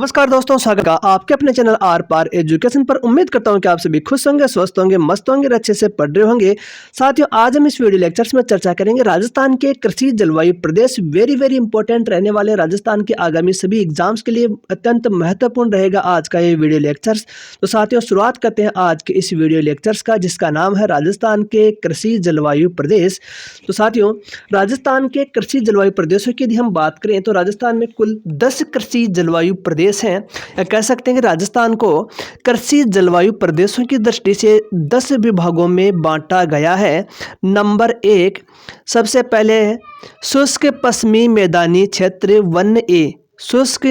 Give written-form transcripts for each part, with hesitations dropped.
नमस्कार दोस्तों, स्वागत है आपके अपने चैनल आर पार एजुकेशन पर। उम्मीद करता हूं कि आप सभी खुश होंगे, स्वस्थ होंगे, मस्त होंगे और अच्छे से पढ़ रहे होंगे। साथियों, आज हम इस वीडियो लेक्चर्स में चर्चा करेंगे राजस्थान के कृषि जलवायु प्रदेश। वेरी इंपॉर्टेंट रहने वाले राजस्थान के आगामी सभी एग्जाम्स के लिए अत्यंत महत्वपूर्ण रहेगा आज का ये वीडियो लेक्चर्स। तो साथियों, शुरुआत करते हैं आज के इस वीडियो लेक्चर्स का, जिसका नाम है राजस्थान के कृषि जलवायु प्रदेश। तो साथियों, राजस्थान के कृषि जलवायु प्रदेशों की यदि हम बात करें तो राजस्थान में कुल 10 कृषि जलवायु प्रदेश हैं, या कह सकते हैं कि राजस्थान को कृषि जलवायु प्रदेशों की दृष्टि से 10 विभागों में बांटा गया है। नंबर 1, सबसे पहले शुष्क पश्चिमी मैदानी क्षेत्र वन ए। शुष्क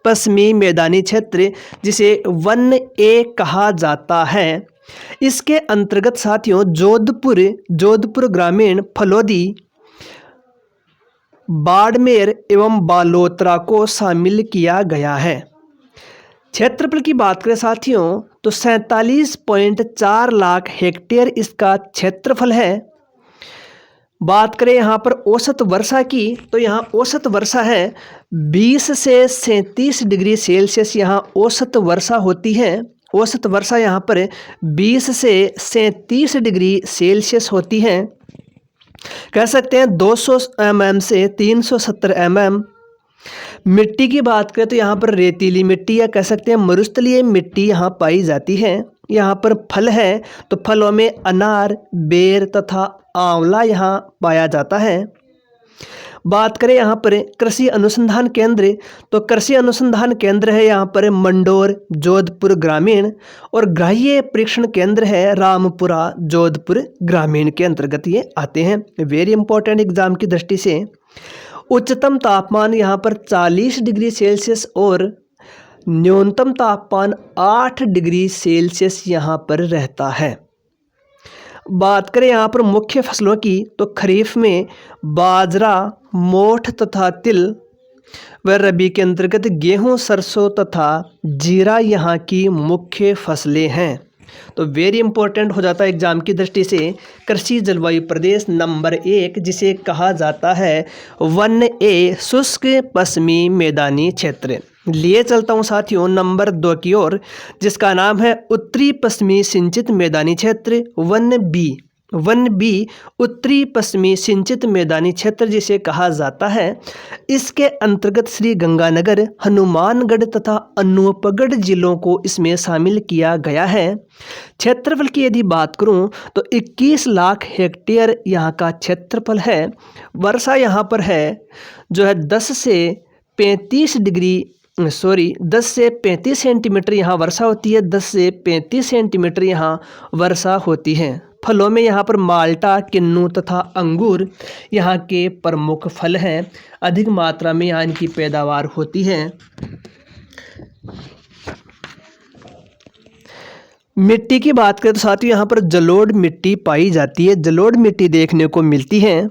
पश्चिमी मैदानी क्षेत्र जिसे वन ए कहा जाता है, इसके अंतर्गत साथियों जोधपुर ग्रामीण, फलोदी, बाड़मेर एवं बालोतरा को शामिल किया गया है। क्षेत्रफल की बात करें साथियों तो 47.4 लाख हेक्टेयर इसका क्षेत्रफल है। बात करें यहाँ पर औसत वर्षा की तो यहाँ औसत वर्षा है 20 से 37 डिग्री सेल्सियस यहाँ औसत वर्षा होती है। औसत वर्षा यहाँ पर 20 से 37 डिग्री सेल्सियस होती है। कह सकते हैं 200 mm से 370 mm। मिट्टी की बात करें तो यहाँ पर रेतीली मिट्टी या कह सकते हैं मरुस्थलीय मिट्टी यहाँ पाई जाती है। यहाँ पर फल है तो फलों में अनार, बेर तथा आंवला यहाँ पाया जाता है। बात करें यहाँ पर कृषि अनुसंधान केंद्र तो कृषि अनुसंधान केंद्र है यहाँ पर मंडोर, जोधपुर ग्रामीण, और ग्राह्य परीक्षण केंद्र है रामपुरा, जोधपुर ग्रामीण के अंतर्गत ये आते हैं। वेरी इंपॉर्टेंट एग्जाम की दृष्टि से। उच्चतम तापमान यहाँ पर 40 डिग्री सेल्सियस और न्यूनतम तापमान 8 डिग्री सेल्सियस यहाँ पर रहता है। बात करें यहाँ पर मुख्य फसलों की तो खरीफ में बाजरा, मोठ तथा तिल, व रबी के अंतर्गत गेहूं, सरसों तथा जीरा यहाँ की मुख्य फसलें हैं। तो वेरी इंपॉर्टेंट हो जाता है एग्जाम की दृष्टि से कृषि जलवायु प्रदेश नंबर 1, जिसे कहा जाता है वन ए, शुष्क पश्चिमी मैदानी क्षेत्र। लिए चलता हूँ साथियों नंबर 2 की ओर, जिसका नाम है उत्तरी पश्चिमी सिंचित मैदानी क्षेत्र वन बी, उत्तरी पश्चिमी सिंचित मैदानी क्षेत्र जिसे कहा जाता है। इसके अंतर्गत श्री गंगानगर, हनुमानगढ़ तथा अनूपगढ़ जिलों को इसमें शामिल किया गया है। क्षेत्रफल की यदि बात करूं तो 21 लाख हेक्टेयर यहाँ का क्षेत्रफल है। वर्षा यहाँ पर है जो है 10 से 35 सेंटीमीटर यहाँ वर्षा होती है। 10 से 35 सेंटीमीटर यहाँ वर्षा होती है। फलों में यहाँ पर माल्टा, किन्नू तथा अंगूर यहाँ के प्रमुख फल हैं। अधिक मात्रा में यहाँ इनकी पैदावार होती है। मिट्टी की बात करें तो साथियों यहाँ पर जलोढ़ मिट्टी पाई जाती है। जलोढ़ मिट्टी देखने को मिलती है।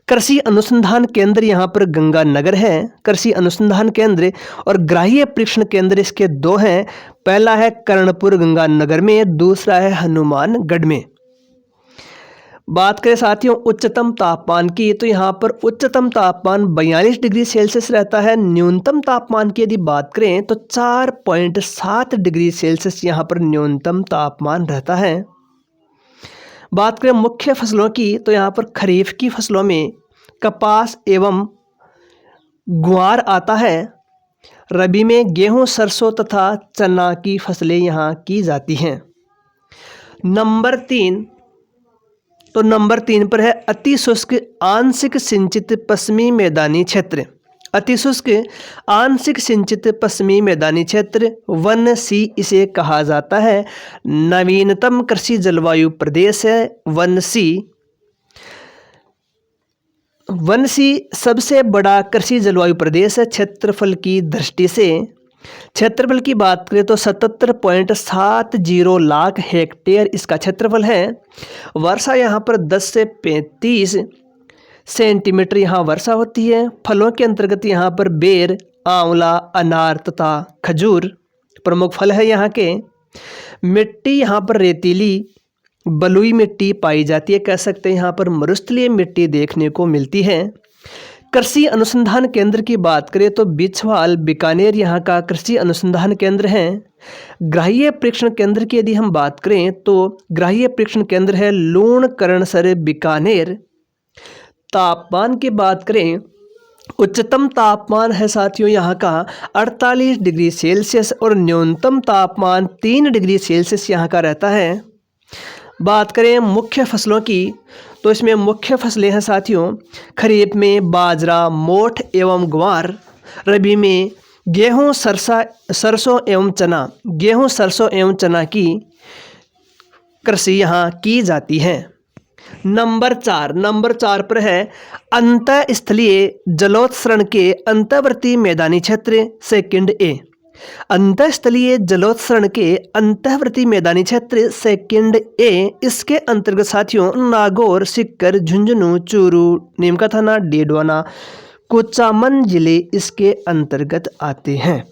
कृषि अनुसंधान केंद्र यहाँ पर गंगानगर है, कृषि अनुसंधान केंद्र, और ग्राह्य परीक्षण केंद्र इसके 2 हैं। पहला है कर्णपुर गंगानगर में, दूसरा है हनुमानगढ़ में। बात करें साथियों उच्चतम तापमान की तो यहाँ पर उच्चतम तापमान 42 डिग्री सेल्सियस रहता है। न्यूनतम तापमान की यदि बात करें तो 4.7 डिग्री सेल्सियस यहाँ पर न्यूनतम तापमान रहता है। बात करें मुख्य फसलों की तो यहाँ पर खरीफ की फसलों में कपास एवं ग्वार आता है। रबी में गेहूं, सरसों तथा चना की फसलें यहाँ की जाती हैं। नंबर 3 पर है अति शुष्क आंशिक सिंचित पश्चिमी मैदानी क्षेत्र। अति शुष्क आंशिक सिंचित पश्चिमी मैदानी क्षेत्र वन सी इसे कहा जाता है। नवीनतम कृषि जलवायु प्रदेश है वन सी सबसे बड़ा कृषि जलवायु प्रदेश है क्षेत्रफल की दृष्टि से। क्षेत्रफल की बात करें तो 77.70 लाख हेक्टेयर इसका क्षेत्रफल है। वर्षा यहाँ पर 10 से 35 सेंटीमीटर यहाँ वर्षा होती है। फलों के अंतर्गत यहाँ पर बेर, आंवला, अनार तथा खजूर प्रमुख फल है यहाँ के। मिट्टी यहाँ पर रेतीली बलुई मिट्टी पाई जाती है, कह सकते हैं यहाँ पर मरुस्थलीय मिट्टी देखने को मिलती है। कृषि अनुसंधान केंद्र की बात करें तो बिछवाल बीकानेर यहाँ का कृषि अनुसंधान केंद्र है। ग्राह्य परीक्षण केंद्र की यदि हम बात करें तो ग्राह्य परीक्षण केंद्र है लूणकरणसर बीकानेर। तापमान की बात करें, उच्चतम तापमान है साथियों यहाँ का 48 डिग्री सेल्सियस और न्यूनतम तापमान 3 डिग्री सेल्सियस यहाँ का रहता है। बात करें मुख्य फसलों की तो इसमें मुख्य फसलें हैं साथियों, खरीफ में बाजरा, मोठ एवं ग्वार, रबी में गेहूं, सरसों एवं चना, गेहूं, सरसों एवं चना की कृषि यहाँ की जाती है। नंबर 4 पर है अंतःस्थलीय जलोत्सर्जन के अंतर्वर्ती मैदानी क्षेत्र, सेकंड ए। अंतःस्थलीय जलोत्सर्जन के अंतर्वर्ती मैदानी क्षेत्र, सेकंड ए। इसके अंतर्गत साथियों नागौर, सीकर, झुंझुनू, चूरू, नीमका थाना, डीडवाना, कुचामन जिले इसके अंतर्गत आते हैं।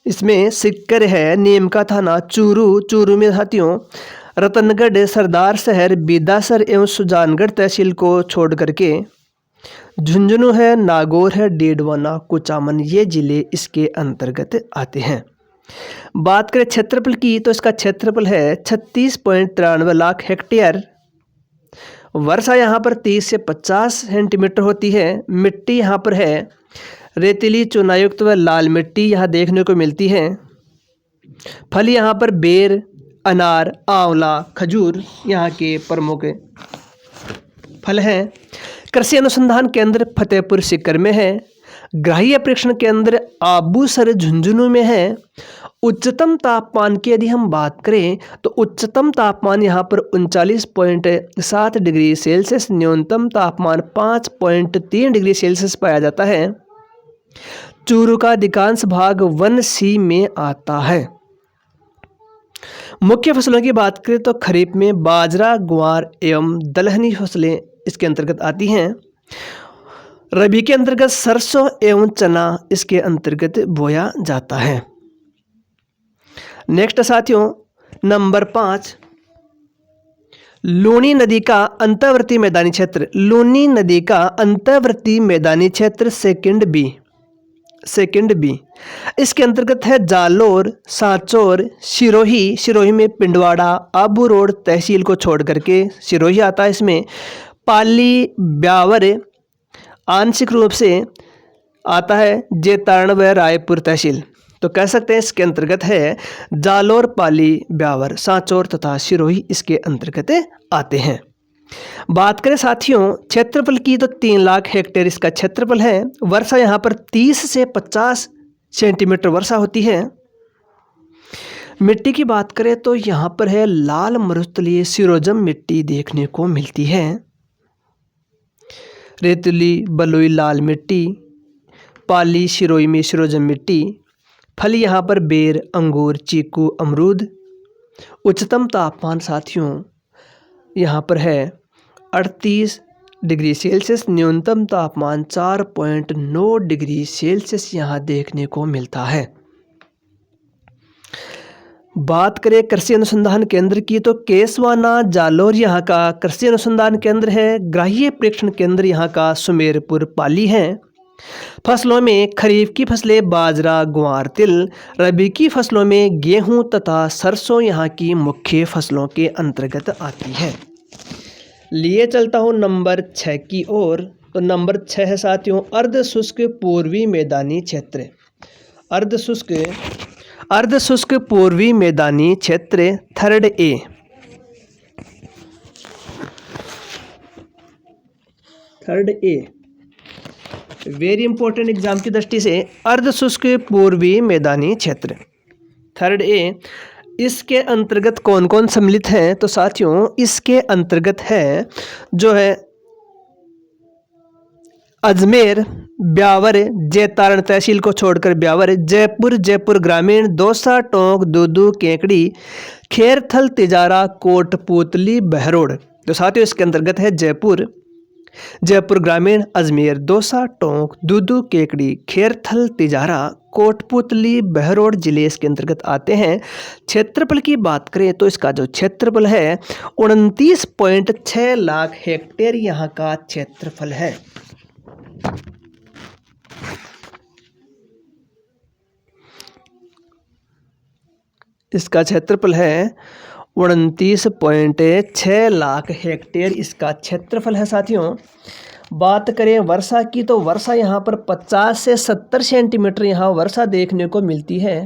इसमें सीकर है, नीमका थाना, चूरू में साथियों रतनगढ़, सरदार शहर, बिदासर एवं सुजानगढ़ तहसील को छोड़ करके झुंझुनू है, नागौर है, डीडवाना, कुचामन ये जिले इसके अंतर्गत आते हैं। बात करें क्षेत्रफल की तो इसका क्षेत्रफल है 36.93 लाख हेक्टेयर। वर्षा यहाँ पर 30 से 50 सेंटीमीटर होती है। मिट्टी यहाँ पर है रेतीली, चूनायुक्त व लाल मिट्टी यहाँ देखने को मिलती है। फल यहाँ पर बेर, अनार, आंवला, खजूर यहाँ के प्रमुख फल हैं। कृषि अनुसंधान केंद्र फतेहपुर सीकर में है। ग्राह्य परीक्षण केंद्र आबूसर झुंझुनू में है। उच्चतम तापमान की यदि हम बात करें तो उच्चतम तापमान यहाँ पर 39.7 डिग्री सेल्सियस, न्यूनतम तापमान 5.3 डिग्री सेल्सियस पाया जाता है। चूरू का अधिकांश भाग 1C में आता है। मुख्य फसलों की बात करें तो खरीफ में बाजरा, ग्वार एवं दलहनी फसलें इसके अंतर्गत आती हैं। रबी के अंतर्गत सरसों एवं चना इसके अंतर्गत बोया जाता है। नेक्स्ट साथियों नंबर 5, लूनी नदी का अंतर्वर्ती मैदानी क्षेत्र। लूनी नदी का अंतर्वर्ती मैदानी क्षेत्र, सेकंड बी। इसके अंतर्गत है जालोर, सांचौर, सिरोही में पिंडवाड़ा, आबू रोड तहसील को छोड़ करके सिरोही आता है। इसमें पाली, ब्यावर आंशिक रूप से आता है, जेतारण व रायपुर तहसील। तो कह सकते हैं इसके अंतर्गत है जालोर, पाली, ब्यावर, सांचौर तथा सिरोही इसके अंतर्गत आते हैं। बात करें साथियों क्षेत्रफल की तो 3 लाख हेक्टेयर इसका क्षेत्रफल है। वर्षा यहाँ पर 30 से 50 सेंटीमीटर वर्षा होती है। मिट्टी की बात करें तो यहाँ पर है लाल मरुस्थलीय सिरोजम मिट्टी देखने को मिलती है। रेतीली, बलुई लाल मिट्टी, पाली, सिरोही में सिरोजम मिट्टी। फल यहाँ पर बेर, अंगूर, चीकू, अमरूद। उच्चतम तापमान साथियों यहाँ पर है 38 डिग्री सेल्सियस, न्यूनतम तापमान 4.9 डिग्री सेल्सियस यहाँ देखने को मिलता है। बात करें कृषि अनुसंधान केंद्र की तो केसवाना, जालोर यहाँ का कृषि अनुसंधान केंद्र है। ग्राह्य परीक्षण केंद्र यहाँ का सुमेरपुर, पाली है। फसलों में खरीफ की फसलें बाजरा, ग्वार, तिल। रबी की फसलों में गेहूं तथा सरसों यहाँ की मुख्य फसलों के अंतर्गत आती है। लिए चलता हूँ नंबर 6 की ओर। तो नंबर 6 है साथियों अर्ध शुष्क पूर्वी मैदानी क्षेत्र। अर्ध शुष्क पूर्वी मैदानी क्षेत्र, third A. Very important exam की दृष्टि से अर्ध शुष्क पूर्वी मैदानी क्षेत्र, थर्ड ए। इसके अंतर्गत कौन कौन सम्मिलित हैं तो साथियों इसके अंतर्गत है जो है अजमेर, ब्यावर, जेतारण तहसील को छोड़कर ब्यावर, जयपुर ग्रामीण, दौसा, टोंक, दूदू, केकड़ी, खेरथल, तिजारा, कोटपूतली, बहरोड। तो साथियों इसके अंतर्गत है जयपुर। जयपुर ग्रामीण, अजमेर, दौसा, टोंक, दूदू, केकड़ी, खेरथल, तिजारा, कोटपुतली, बहरोड जिले इसके अंतर्गत आते हैं। क्षेत्रफल की बात करें तो इसका जो क्षेत्रफल है 29.6 लाख हेक्टेयर यहाँ का क्षेत्रफल है। इसका क्षेत्रफल है 29.6 लाख हेक्टेयर इसका क्षेत्रफल है। साथियों, बात करें वर्षा की तो वर्षा यहाँ पर 50 से 70 सेंटीमीटर यहाँ वर्षा देखने को मिलती है।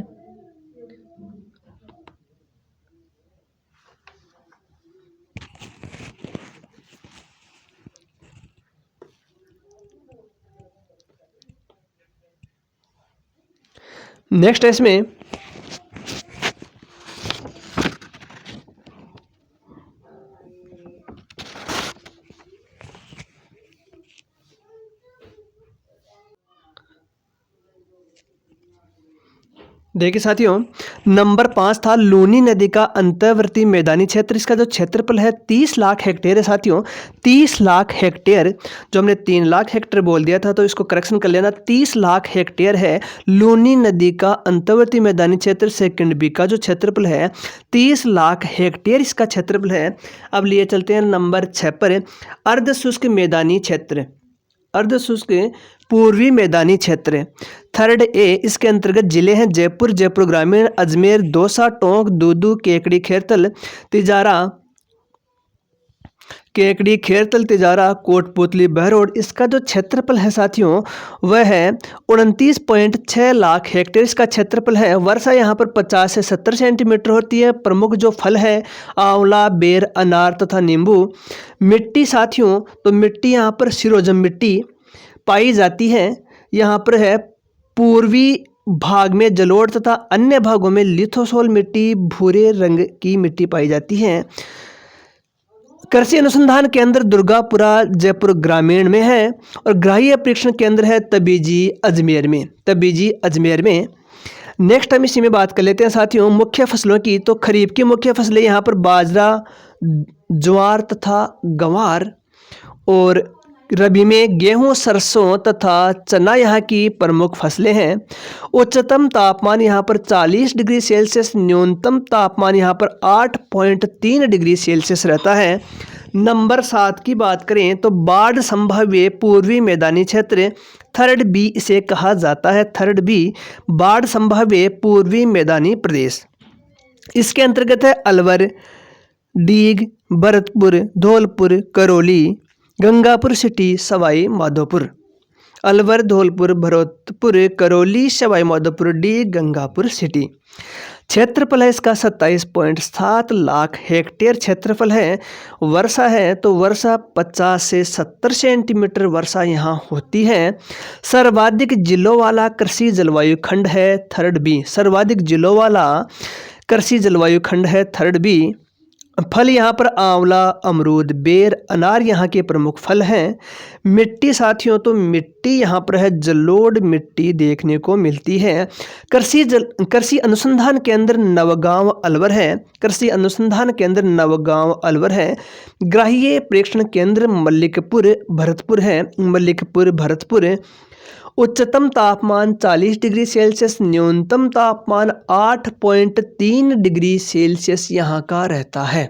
नेक्स्ट है इसमें देखिए साथियों, नंबर 5 था लूनी नदी का अंतर्वर्ती मैदानी क्षेत्र। इसका जो क्षेत्रफल है 30 लाख हेक्टेयर है। साथियों, 30 लाख हेक्टेयर, जो हमने 3 लाख हेक्टेयर बोल दिया था तो इसको करेक्शन कर लेना, 30 लाख हेक्टेयर है लूनी नदी का अंतर्वर्ती मैदानी क्षेत्र। सेकंड बी का जो क्षेत्रफल है 30 लाख हेक्टेयर इसका क्षेत्रफल है। अब लिए चलते हैं नंबर 6 पर, अर्धशुष्क मैदानी क्षेत्र। अर्धशुष्क पूर्वी मैदानी क्षेत्र, थर्ड ए, इसके अंतर्गत जिले हैं जयपुर, जयपुर ग्रामीण, अजमेर, दौसा, टोंक, दूदू, केकड़ी, खेरथल, तिजारा, केकड़ी, खेरथल, तिजारा, कोटपुतली, बहरोड। इसका जो क्षेत्रफल है साथियों वह है 29.6 लाख हेक्टेयर इसका क्षेत्रफल है। वर्षा यहाँ पर 50 से 70 सेंटीमीटर होती है। प्रमुख जो फल है आंवला, बेर, अनार तथा नींबू। मिट्टी साथियों, तो मिट्टी यहाँ पर सिरोजम मिट्टी पाई जाती है। यहाँ पर है पूर्वी भाग में जलोढ़ तथा अन्य भागों में लिथोसोल मिट्टी, भूरे रंग की मिट्टी पाई जाती है। कृषि अनुसंधान केंद्र दुर्गापुरा जयपुर ग्रामीण में है और ग्राह्य परीक्षण केंद्र है तबीजी अजमेर में। तबीजी अजमेर में। नेक्स्ट हम इसी में बात कर लेते हैं साथियों मुख्य फसलों की। तो खरीफ की मुख्य फसलें यहाँ पर बाजरा, ज्वार तथा गंवार, और रबी में गेहूं, सरसों तथा चना यहाँ की प्रमुख फसलें हैं। उच्चतम तापमान यहाँ पर 40 डिग्री सेल्सियस, न्यूनतम तापमान यहाँ पर 8.3 डिग्री सेल्सियस रहता है। नंबर 7 की बात करें तो बाढ़ संभाव्य पूर्वी मैदानी क्षेत्र, थर्ड बी इसे कहा जाता है। थर्ड बी, बाढ़ संभाव्य पूर्वी मैदानी प्रदेश। इसके अंतर्गत है Alwar, Deeg, Bharatpur, Dholpur, Karauli, Gangapur city, Sawai Madhopur. Alwar, Dholpur, Bharatpur, Karauli, Sawai Madhopur, D, Gangapur city. क्षेत्रफल है इसका 27.7 लाख हेक्टेयर क्षेत्रफल है। वर्षा है तो वर्षा 50 से 70 सेंटीमीटर वर्षा यहाँ होती है। सर्वाधिक जिलों वाला कृषि जलवायु खंड है थर्ड बी। सर्वाधिक जिलों वाला कृषि जलवायु खंड है थर्ड बी। फल यहाँ पर आंवला, अमरूद, बेर, अनार यहाँ के प्रमुख फल हैं। मिट्टी साथियों, तो मिट्टी यहाँ पर है जलोढ़ मिट्टी देखने को मिलती है। कृषि अनुसंधान केंद्र नवगांव अलवर है। कृषि अनुसंधान केंद्र नवगांव अलवर है। ग्राह्य प्रेक्षण केंद्र मलिकपुर भरतपुर है। मलिकपुर भरतपुर। उच्चतम तापमान 40 डिग्री सेल्सियस, न्यूनतम तापमान 8.3 डिग्री सेल्सियस यहाँ का रहता है।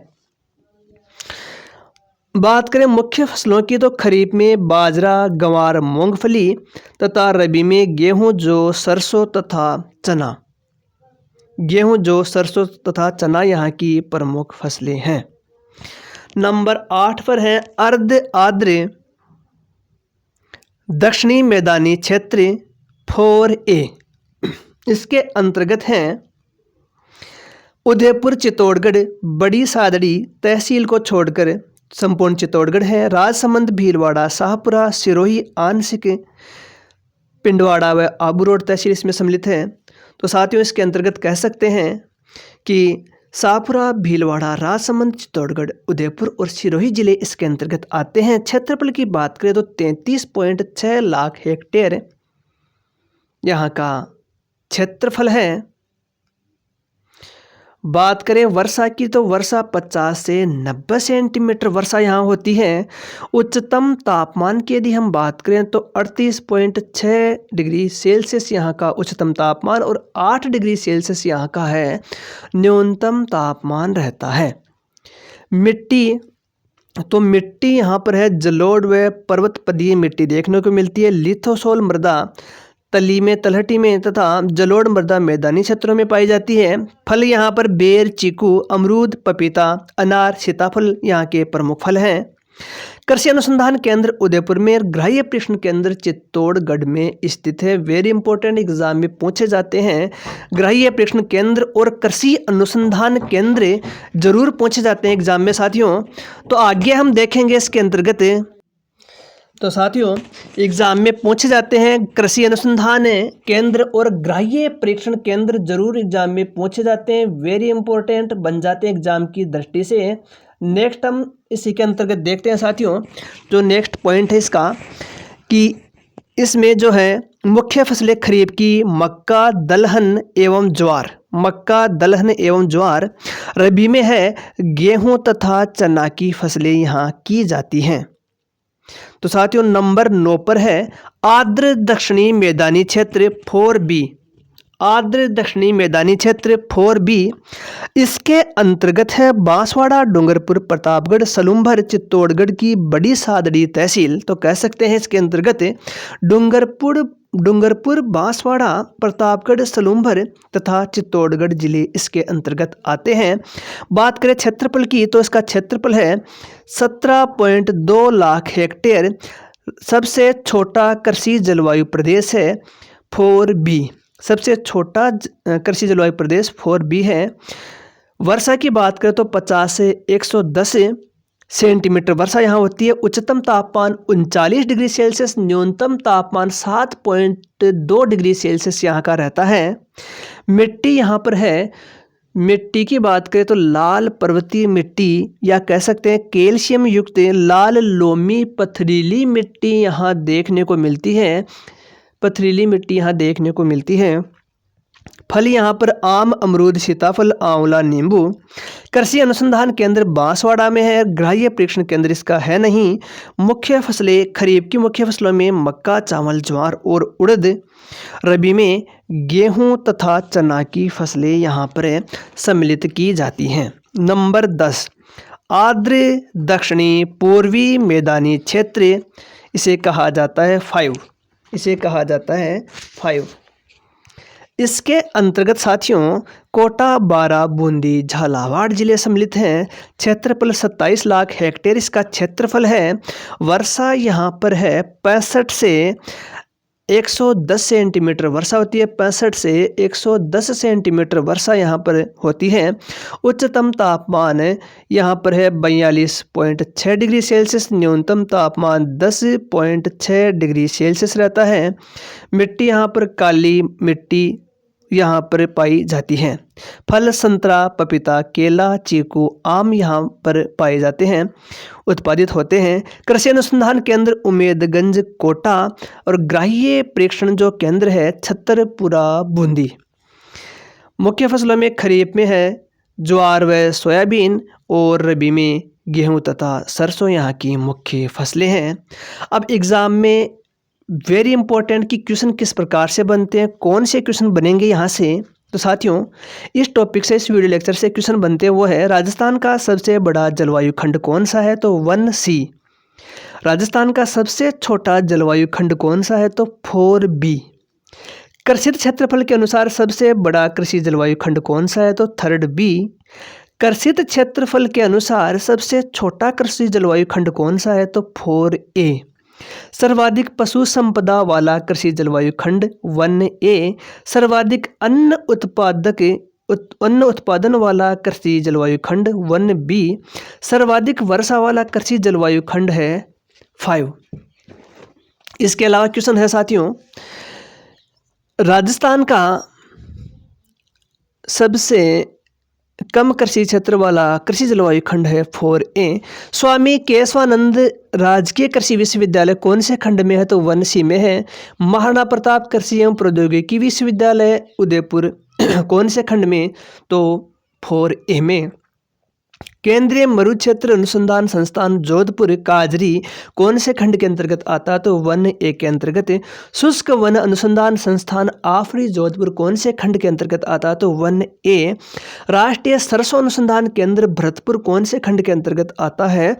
बात करें मुख्य फसलों की तो खरीफ में बाजरा, गंवार, मूंगफली तथा रबी में गेहूं, जौ, सरसों तथा चना। गेहूं, जौ, सरसों तथा चना यहाँ की प्रमुख फसलें हैं। नंबर 8 पर है अर्ध आर्द्र दक्षिणी मैदानी क्षेत्र 4A। इसके अंतर्गत हैं उदयपुर, चित्तौड़गढ़, बड़ी सादड़ी तहसील को छोड़कर संपूर्ण चित्तौड़गढ़ है। राजसमंद, भीलवाड़ा, शाहपुरा, सिरोही, आंशिक पिंडवाड़ा व आबू रोड तहसील इसमें सम्मिलित है। तो साथियों इसके अंतर्गत कह सकते हैं कि शाहपुरा, भीलवाड़ा, राजसमंद, चित्तौड़गढ़, उदयपुर और सिरोही जिले इसके अंतर्गत आते हैं। क्षेत्रफल की बात करें तो 33.6 लाख हेक्टेयर यहाँ का क्षेत्रफल है। बात करें वर्षा की तो वर्षा 50 से 90 सेंटीमीटर वर्षा यहाँ होती है। उच्चतम तापमान की यदि हम बात करें तो 38.6 डिग्री सेल्सियस यहाँ का उच्चतम तापमान और 8 डिग्री सेल्सियस यहाँ का है न्यूनतम तापमान रहता है। मिट्टी तो मिट्टी यहाँ पर है जलोढ़ व पर्वतपदीय मिट्टी देखने को मिलती है। लिथोसोल मृदा तली में तलहटी में तथा जलोढ़ मृदा मैदानी क्षेत्रों में पाई जाती है। फल यहाँ पर बेर, चीकू, अमरूद, पपीता, अनार, सीताफल यहाँ के प्रमुख फल हैं। कृषि अनुसंधान केंद्र उदयपुर में, गृह परीक्षण केंद्र चित्तौड़गढ़ में स्थित है। वेरी इंपॉर्टेंट एग्जाम में पूछे जाते हैं। गृह परीक्षण केंद्र और कृषि अनुसंधान केंद्र जरूर पूछे जाते हैं एग्जाम में साथियों। तो आगे हम देखेंगे इसके अंतर्गत। तो साथियों एग्जाम में पूछे जाते हैं कृषि अनुसंधान केंद्र और गृह परीक्षण केंद्र जरूर एग्जाम में पूछे जाते हैं। वेरी इंपॉर्टेंट बन जाते हैं एग्जाम की दृष्टि से। नेक्स्ट हम इसी के अंतर्गत देखते हैं साथियों, जो नेक्स्ट पॉइंट है इसका कि इसमें जो है मुख्य फसलें खरीफ की मक्का, दलहन एवं ज्वार। मक्का, दलहन एवं ज्वार। रबी में है गेहूं तथा चना की फसलें यहाँ की जाती हैं। तो साथियों नंबर 9 पर है आर्द्र दक्षिणी मैदानी क्षेत्र 4B। आर्द्र दक्षिणी मैदानी क्षेत्र 4B इसके अंतर्गत है बांसवाड़ा, डूंगरपुर, प्रतापगढ़, सलूंभर, चित्तौड़गढ़ की बड़ी सादड़ी तहसील। तो कह सकते हैं इसके अंतर्गत डूंगरपुर, बांसवाड़ा, प्रतापगढ़, सलूंभर तथा चित्तौड़गढ़ जिले इसके अंतर्गत आते हैं। बात करें क्षेत्रफल की तो इसका क्षेत्रफल है 17.2 लाख हेक्टेयर। सबसे छोटा कृषि जलवायु प्रदेश है 4B। सबसे छोटा कृषि जलवायु प्रदेश 4B है। वर्षा की बात करें तो 50 से 110 सेंटीमीटर वर्षा यहाँ होती है। उच्चतम तापमान 39 डिग्री सेल्सियस, न्यूनतम तापमान 7.2 डिग्री सेल्सियस यहाँ का रहता है। मिट्टी यहाँ पर है, मिट्टी की बात करें तो लाल पर्वतीय मिट्टी या कह सकते हैं कैल्शियम युक्त लाल लोमी पथरीली मिट्टी यहाँ देखने को मिलती है। पथरीली मिट्टी यहाँ देखने को मिलती है। फल यहाँ पर आम, अमरूद, सीताफल, आंवला, नींबू। कृषि अनुसंधान केंद्र बांसवाड़ा में है। गृह परीक्षण केंद्र इसका है नहीं। मुख्य फसलें खरीफ की मुख्य फसलों में मक्का, चावल, ज्वार और उड़द। रबी में गेहूं तथा चना की फसलें यहाँ पर सम्मिलित की जाती हैं। नंबर 10 आर्द्र दक्षिणी पूर्वी मैदानी क्षेत्र इसे कहा जाता है 5। इसे कहा जाता है 5। इसके अंतर्गत साथियों कोटा, बारा, बूंदी, झालावाड़ जिले सम्मिलित हैं। क्षेत्रफल 27 लाख हेक्टेयर इसका क्षेत्रफल है। वर्षा यहाँ पर है 65 से 110 सेंटीमीटर वर्षा होती है। 65 से 110 सेंटीमीटर वर्षा यहाँ पर होती है। उच्चतम तापमान यहाँ पर है 42.6 डिग्री सेल्सियस, न्यूनतम तापमान 10.6 डिग्री सेल्सियस रहता है। मिट्टी यहाँ पर काली मिट्टी यहाँ पर पाई जाती है। फल संतरा, पपीता, केला, चीकू, आम यहाँ पर पाए जाते हैं, उत्पादित होते हैं। कृषि अनुसंधान केंद्र उमेदगंज, कोटा और गृह परीक्षण जो केंद्र है छतरपुरा, बूंदी। मुख्य फसलों में खरीफ में है ज्वार व सोयाबीन और रबी में गेहूं तथा सरसों यहाँ की मुख्य फसलें हैं। अब एग्ज़ाम में वेरी इंपॉर्टेंट कि क्वेश्चन किस प्रकार से बनते हैं, कौन से क्वेश्चन बनेंगे यहाँ से। तो साथियों इस टॉपिक से, इस वीडियो लेक्चर से क्वेश्चन बनते हैं वो है राजस्थान का सबसे बड़ा जलवायु खंड कौन सा है, तो 1C। राजस्थान का सबसे छोटा जलवायु खंड कौन सा है, तो 4B। कृषित क्षेत्रफल के अनुसार सबसे बड़ा कृषि जलवायु खंड कौन सा है, तो 3B। कृषित क्षेत्रफल के अनुसार सबसे छोटा कृषि जलवायु खंड कौन सा है, तो 4A। सर्वाधिक पशु संपदा वाला कृषि जलवायु खंड 1A। सर्वाधिक अन्न उत्पादन वाला कृषि जलवायु खंड 1B। सर्वाधिक वर्षा वाला कृषि जलवायु खंड है 5। इसके अलावा क्वेश्चन है साथियों राजस्थान का सबसे कम कृषि क्षेत्र वाला कृषि जलवायु खंड है 4A। स्वामी केशवानंद राजकीय कृषि विश्वविद्यालय कौन से खंड में है, तो 1C में है। महाराणा प्रताप कृषि एवं प्रौद्योगिकी विश्वविद्यालय उदयपुर कौन से खंड में, तो 4A केंद्रीय मरुक्षेत्र अनुसंधान संस्थान जोधपुर काजरी कौन से खंड के अंतर्गत आता है? तो 1A के अंतर्गत। शुष्क वन अनुसंधान संस्थान आफरी जोधपुर कौन से खंड के अंतर्गत आता है? तो 1A। राष्ट्रीय सरसों अनुसंधान केंद्र भरतपुर कौन से खंड के अंतर्गत आता है?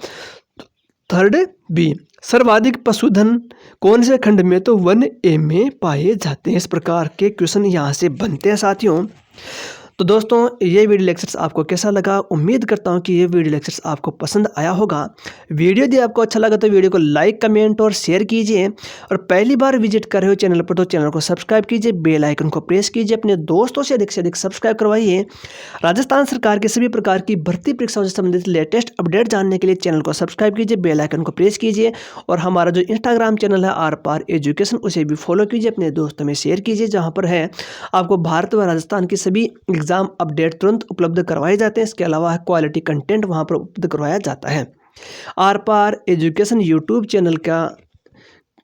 3B। सर्वाधिक पशुधन कौन से खंड में? तो 1A में पाए जाते हैं। इस प्रकार के क्वेश्चन यहाँ से बनते हैं साथियों। तो दोस्तों ये वीडियो लेक्चर्स आपको कैसा लगा? उम्मीद करता हूँ कि ये वीडियो लेक्चर्स आपको पसंद आया होगा। वीडियो यदि आपको अच्छा लगा तो वीडियो को लाइक, कमेंट और शेयर कीजिए। और पहली बार विजिट कर रहे हो चैनल पर तो चैनल को सब्सक्राइब कीजिए, बेल आइकन को प्रेस कीजिए, अपने दोस्तों से अधिक सब्सक्राइब करवाइए। राजस्थान सरकार की सभी प्रकार की भर्ती परीक्षाओं से संबंधित लेटेस्ट अपडेट जानने के लिए चैनल को सब्सक्राइब कीजिए, बेल आइकन को प्रेस कीजिए। और हमारा जो इंस्टाग्राम चैनल है आर पार एजुकेशन, उसे भी फॉलो कीजिए, अपने दोस्तों में शेयर कीजिए, जहाँ पर है आपको भारत व राजस्थान की सभी एग्जाम अपडेट तुरंत उपलब्ध करवाए जाते हैं। इसके अलावा क्वालिटी कंटेंट वहां पर उपलब्ध करवाया जाता है। Aar Paar education YouTube channel का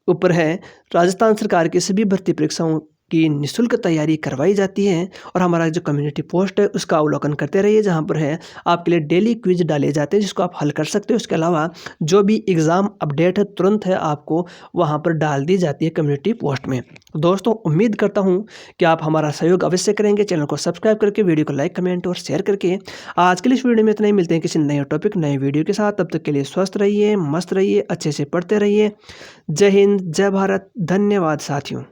ऊपर है राजस्थान सरकार की सभी भर्ती परीक्षाओं की निःशुल्क तैयारी करवाई जाती है। और हमारा जो कम्युनिटी पोस्ट है उसका अवलोकन करते रहिए, जहां पर है आपके लिए डेली क्विज डाले जाते हैं जिसको आप हल कर सकते हो। इसके अलावा जो भी एग्ज़ाम अपडेट है तुरंत है आपको वहां पर डाल दी जाती है कम्युनिटी पोस्ट में। दोस्तों उम्मीद करता हूं कि आप हमारा सहयोग अवश्य करेंगे, चैनल को सब्सक्राइब करके, वीडियो को लाइक, कमेंट और शेयर करके। आज के लिए इस वीडियो में इतना ही। मिलते हैं किसी नए टॉपिक, नए वीडियो के साथ। तब तक के लिए स्वस्थ रहिए, मस्त रहिए, अच्छे से पढ़ते रहिए। जय हिंद, जय भारत, धन्यवाद साथियों।